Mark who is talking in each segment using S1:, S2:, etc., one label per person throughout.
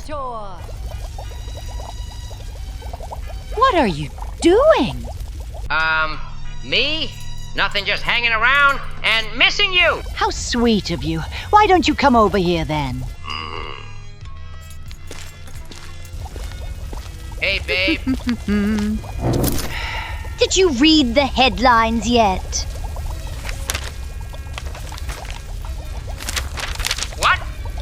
S1: Skeletor! What are you doing?
S2: Me? Nothing, just hanging around and missing you.
S1: How sweet of you. Why don't you come over here then?
S2: Hey, babe.
S1: Did you read the headlines yet?
S2: What?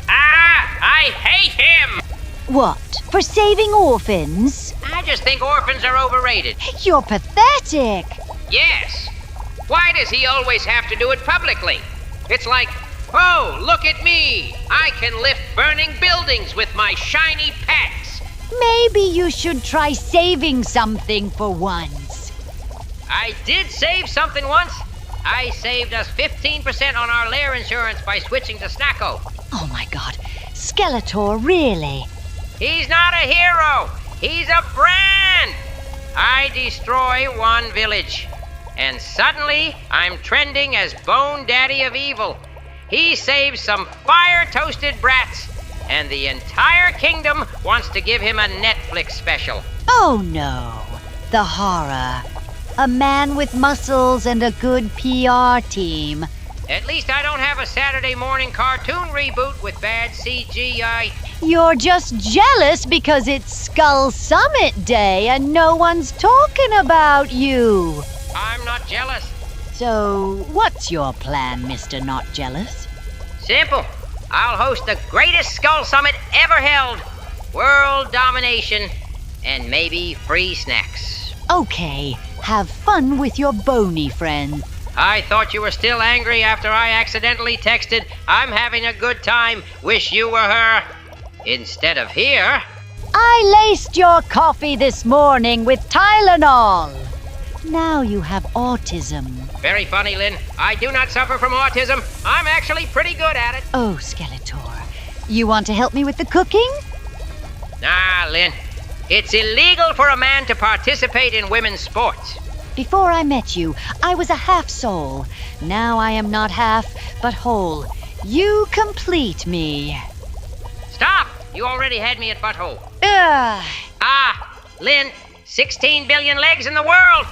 S2: Ah, I hate him.
S1: What? For saving orphans?
S2: I just think orphans are overrated.
S1: You're pathetic.
S2: Yes. Why does he always have to do it publicly? It's like, oh, look at me. I can lift burning buildings with my shiny pecs.
S1: Maybe you should try saving something for once.
S2: I did save something once. I saved us 15% on our lair insurance by switching to Snacko.
S1: Oh my god. Skeletor, really?
S2: He's not a hero. He's a brand. I destroy one village. And suddenly, I'm trending as Bone Daddy of Evil. He saves some fire-toasted brats, and the entire kingdom wants to give him a Netflix special.
S1: Oh no. The horror. A man with muscles and a good PR team.
S2: At least I don't have a Saturday morning cartoon reboot with bad CGI.
S1: You're just jealous because it's Skull Summit Day and no one's talking about you.
S2: I'm not jealous.
S1: So, what's your plan, Mr. Not Jealous?
S2: Simple. I'll host the greatest Skull Summit ever held. World domination and maybe free snacks.
S1: Okay, have fun with your bony friend.
S2: I thought you were still angry after I accidentally texted, "I'm having a good time, wish you were her," instead of here.
S1: I laced your coffee this morning with Tylenol. Now you have autism.
S2: Very funny, Lynn. I do not suffer from autism. I'm actually pretty good at it.
S1: Oh, Skeletor. You want to help me with the cooking?
S2: Nah, Lynn. It's illegal for a man to participate in women's sports.
S1: Before I met you, I was a half soul. Now I am not half, but whole. You complete me.
S2: Stop! You already had me at butthole.
S1: Ugh.
S2: Ah, Lynn, 16 billion legs in the world.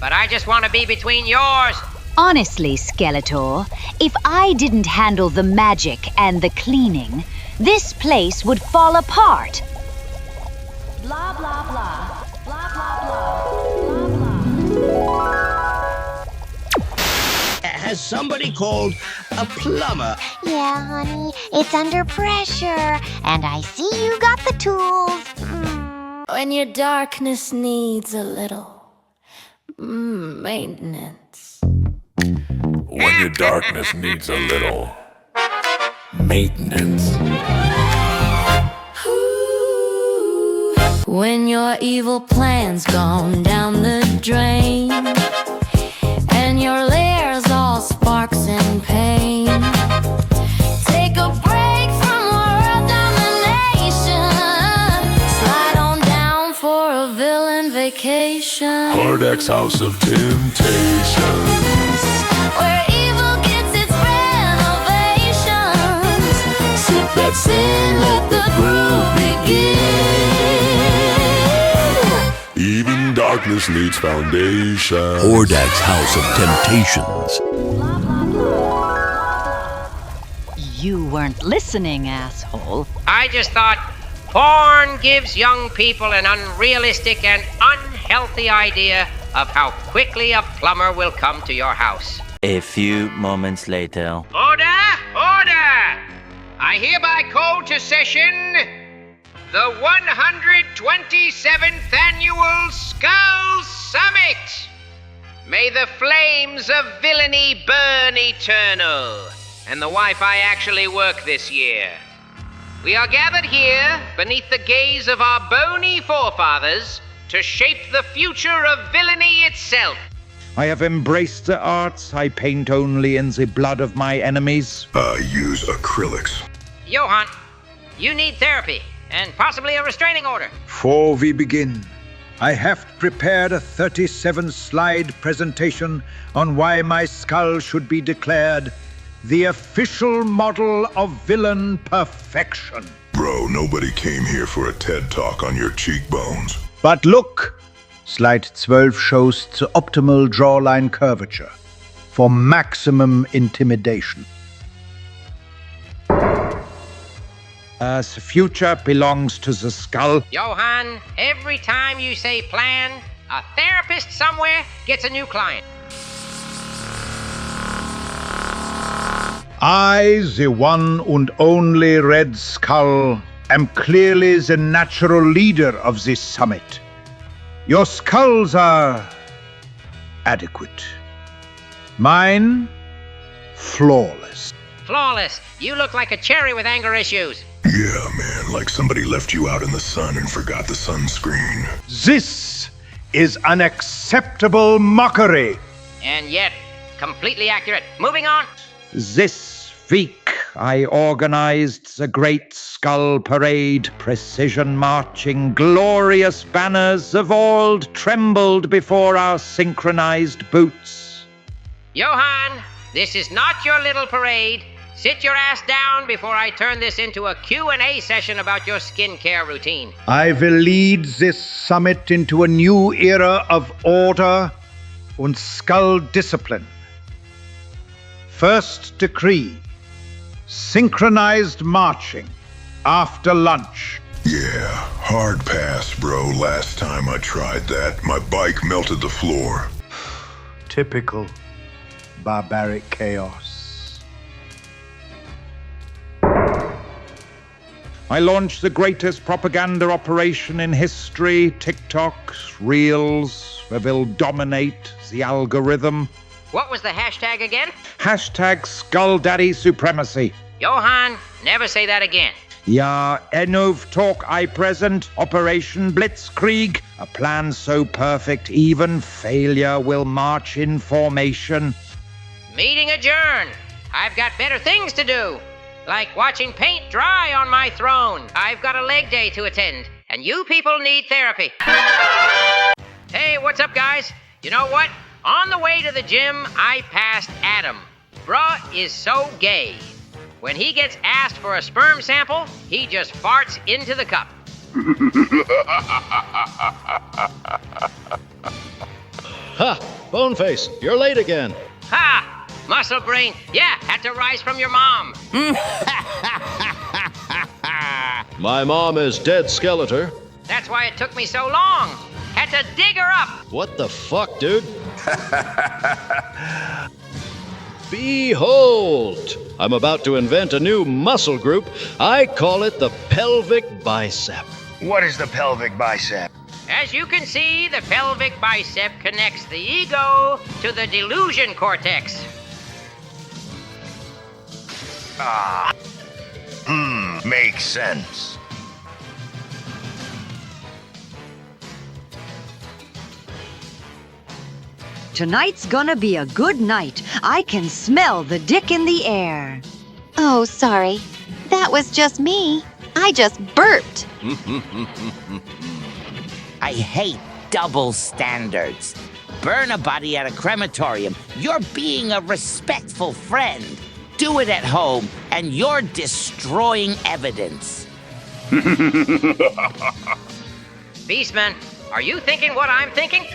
S2: But I just want to be between yours.
S1: Honestly, Skeletor, if I didn't handle the magic and the cleaning, this place would fall apart. Blah, blah, blah. Blah, blah, blah. Blah, blah.
S3: Has somebody called a plumber?
S4: Yeah, honey, it's under pressure, and I see you got the tools.
S5: When your darkness needs a little maintenance.
S6: When your darkness needs a little maintenance.
S5: When your evil plan's gone down the drain, and your lair's all sparks and pain. Take a break from world domination. Slide on down for a villain vacation.
S6: Hordak's House of Temptations.
S5: Where evil gets its renovations. Sit back, sing, let the groove begin.
S6: Even darkness needs foundation.
S3: Hordak's House of Temptations.
S1: You weren't listening, asshole.
S2: I just thought porn gives young people an unrealistic and unhealthy idea of how quickly a plumber will come to your house.
S7: A few moments later.
S2: Order! Order! I hereby call to session the 127th Annual Skull Summit. May the flames of villainy burn eternal, and the Wi-Fi actually work this year. We are gathered here beneath the gaze of our bony forefathers to shape the future of villainy itself.
S8: I have embraced the arts. I paint only in the blood of my enemies.
S6: Use acrylics.
S2: Johann, you need therapy, and possibly a restraining order.
S8: Before we begin, I have prepared a 37-slide presentation on why my skull should be declared the official model of villain perfection.
S6: Bro, nobody came here for a TED Talk on your cheekbones.
S8: But look! Slide 12 shows the optimal jawline curvature for maximum intimidation. The future belongs to the skull.
S2: Johan, every time you say plan, a therapist somewhere gets a new client.
S8: I, the one and only Red Skull, am clearly the natural leader of this summit. Your skulls are adequate. Mine, flawless.
S2: Flawless. You look like a cherry with anger issues.
S6: Yeah, man, like somebody left you out in the sun and forgot the sunscreen.
S8: This is unacceptable mockery.
S2: And yet, completely accurate. Moving on.
S8: This week I organized the Great Skull Parade. Precision marching, glorious banners of old trembled before our synchronized boots.
S2: Johan, this is not your little parade. Sit your ass down before I turn this into a Q&A session about your skincare routine.
S8: I will lead this summit into a new era of order and skull discipline. First decree, synchronized marching after lunch.
S6: Yeah, hard pass, bro. Last time I tried that, my bike melted the floor.
S8: Typical barbaric chaos. I launched the greatest propaganda operation in history. TikToks, Reels, we will dominate the algorithm.
S2: What was the hashtag again?
S8: Hashtag Skull Daddy Supremacy.
S2: Johan, never say that again.
S8: Ja, Enov talk I present, Operation Blitzkrieg, a plan so perfect even failure will march in formation.
S2: Meeting adjourned. I've got better things to do, like watching paint dry on my throne. I've got a leg day to attend, and you people need therapy. Hey, what's up, guys? You know what? On the way to the gym, I passed Adam. Bruh is so gay. When he gets asked for a sperm sample, he just farts into the cup.
S9: Ha! Boneface, you're late again.
S2: Ha! Muscle brain, yeah, had to rise from your mom.
S9: My mom is dead, Skeletor.
S2: That's why it took me so long. Had to dig her up.
S9: What the fuck, dude? Behold! I'm about to invent a new muscle group. I call it the pelvic bicep.
S10: What is the pelvic bicep?
S2: As you can see, the pelvic bicep connects the ego to the delusion cortex.
S10: Makes sense.
S1: Tonight's gonna be a good night. I can smell the dick in the air.
S4: Oh, sorry. That was just me. I just burped.
S11: I hate double standards. Burn a body at a crematorium. You're being a respectful friend. Do it at home, and you're destroying evidence.
S2: Beastman, are you thinking what I'm thinking?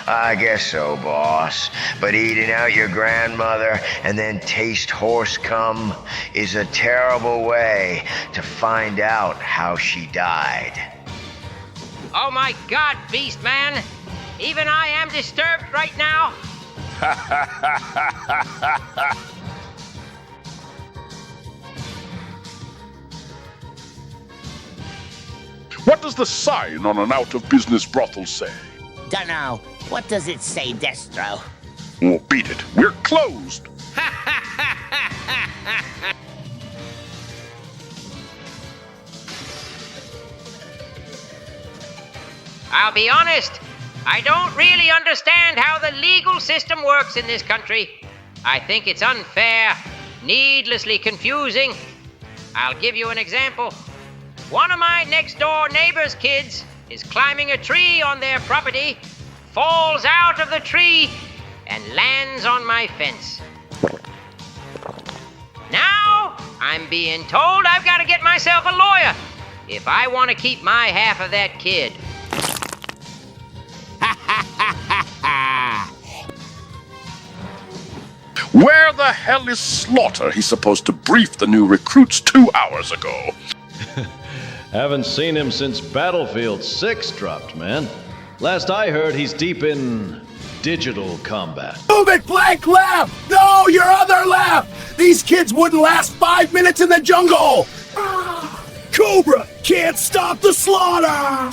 S10: I guess so, boss. But eating out your grandmother and then taste horse cum is a terrible way to find out how she died.
S2: Oh my God, Beastman! Even I am disturbed right now.
S12: What does the sign on an out-of-business brothel say?
S11: Dunno. What does it say, Destro?
S12: Oh, beat it. We're closed.
S2: I'll be honest, I don't really understand how the legal system works in this country. I think it's unfair, needlessly confusing. I'll give you an example. One of my next-door neighbor's kids is climbing a tree on their property, falls out of the tree, and lands on my fence. Now, I'm being told I've got to get myself a lawyer. if I want to keep my half of that kid.
S12: Where the hell is Slaughter? He's supposed to brief the new recruits 2 hours ago.
S9: Haven't seen him since Battlefield 6 dropped, man. Last I heard, he's deep in digital combat.
S13: Move it, flank left! No, your other left! These kids wouldn't last 5 minutes in the jungle! Cobra can't stop the slaughter!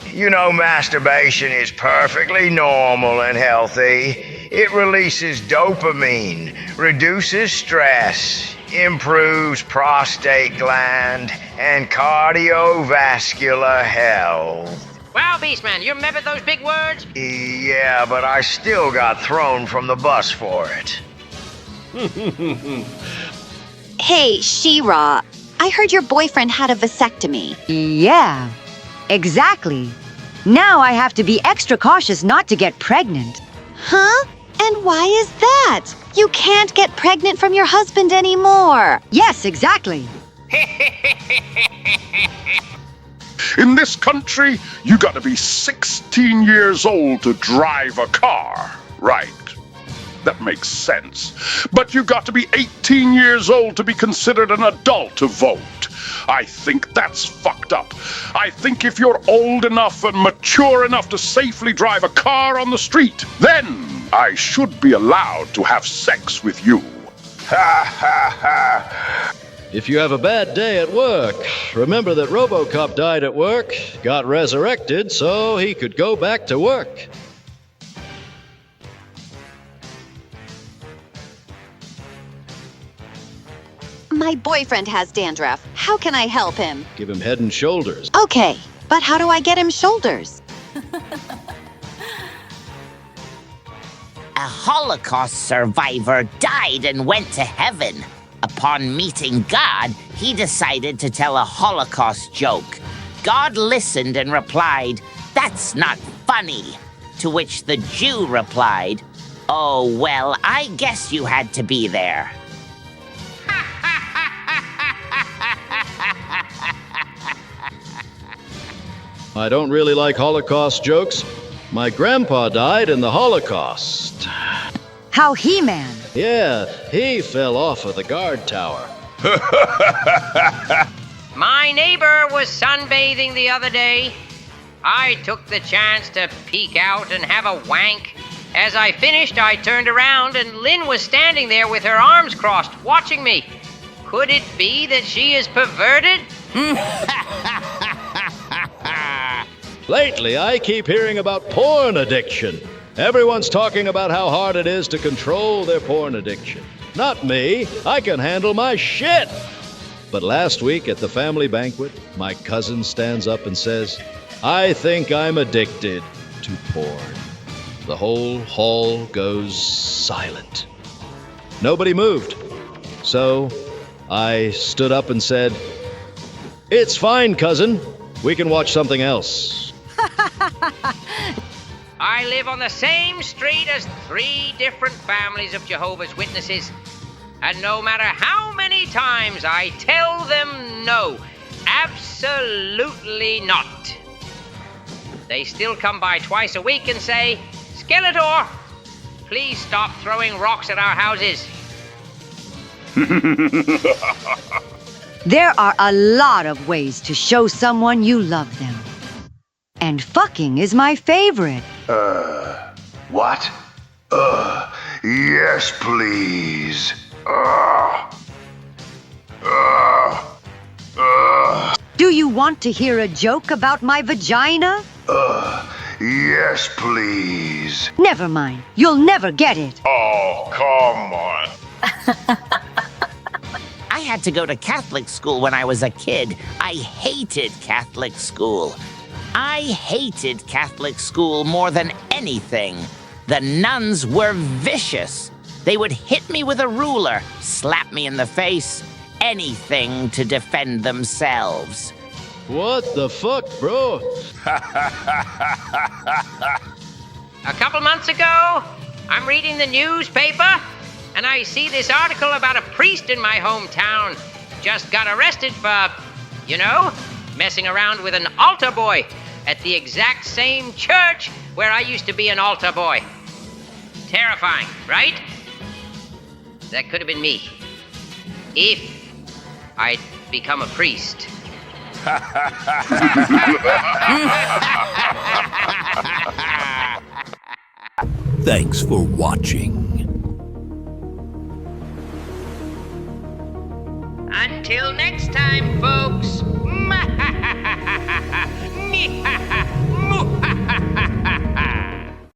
S10: You know, masturbation is perfectly normal and healthy. It releases dopamine, reduces stress, improves prostate gland, and cardiovascular health.
S2: Wow, Beastman, you remember those big words?
S10: Yeah, but I still got thrown from the bus for it.
S14: Hey, She-Ra, I heard your boyfriend had a vasectomy.
S1: Yeah, exactly. Now I have to be extra cautious not to get pregnant.
S14: Huh? And why is that? You can't get pregnant from your husband anymore.
S1: Yes, exactly.
S12: In this country, you gotta be 16 years old to drive a car. Right. That makes sense. But you got to be 18 years old to be considered an adult to vote. I think that's fucked up. I think if you're old enough and mature enough to safely drive a car on the street, then I should be allowed to have sex with you. Ha ha ha.
S9: If you have a bad day at work, remember that RoboCop died at work, got resurrected so he could go back to work.
S14: My boyfriend has dandruff. How can I help him?
S9: Give him Head and Shoulders.
S14: Okay, but how do I get him shoulders?
S11: A Holocaust survivor died and went to heaven. Upon meeting God, he decided to tell a Holocaust joke. God listened and replied, "That's not funny." To which the Jew replied, "Oh, well, I guess you had to be there."
S9: I don't really like Holocaust jokes. My grandpa died in the Holocaust.
S1: How He-Man?
S9: Yeah, he fell off of the guard tower.
S2: My neighbor was sunbathing the other day. I took the chance to peek out and have a wank. As I finished, I turned around and Lynn was standing there with her arms crossed, watching me. Could it be that she is perverted?
S9: Lately, I keep hearing about porn addiction. Everyone's talking about how hard it is to control their porn addiction. Not me. I can handle my shit. But last week at the family banquet, my cousin stands up and says, "I think I'm addicted to porn." The whole hall goes silent. Nobody moved. So I stood up and said, "It's fine, cousin. We can watch something else."
S2: I live on the same street as 3 different families of Jehovah's Witnesses. And no matter how many times I tell them no, absolutely not, they still come by twice a week and say, "Skeletor, please stop throwing rocks at our houses."
S1: There are a lot of ways to show someone you love them. And fucking is my favorite.
S6: What?
S10: Yes, please.
S1: Do you want to hear a joke about my vagina?
S10: Yes, please.
S1: Never mind. You'll never get it.
S10: Oh, come on.
S11: I had to go to Catholic school when I was a kid. I hated Catholic school. I hated Catholic school more than anything. The nuns were vicious. They would hit me with a ruler, slap me in the face, anything to defend themselves.
S9: What the fuck, bro?
S2: A couple months ago, I'm reading the newspaper, and I see this article about a priest in my hometown just got arrested for, messing around with an altar boy at the exact same church where I used to be an altar boy. Terrifying, right? That could have been me. If I'd become a priest.
S3: Thanks for watching.
S2: Until next time, folks.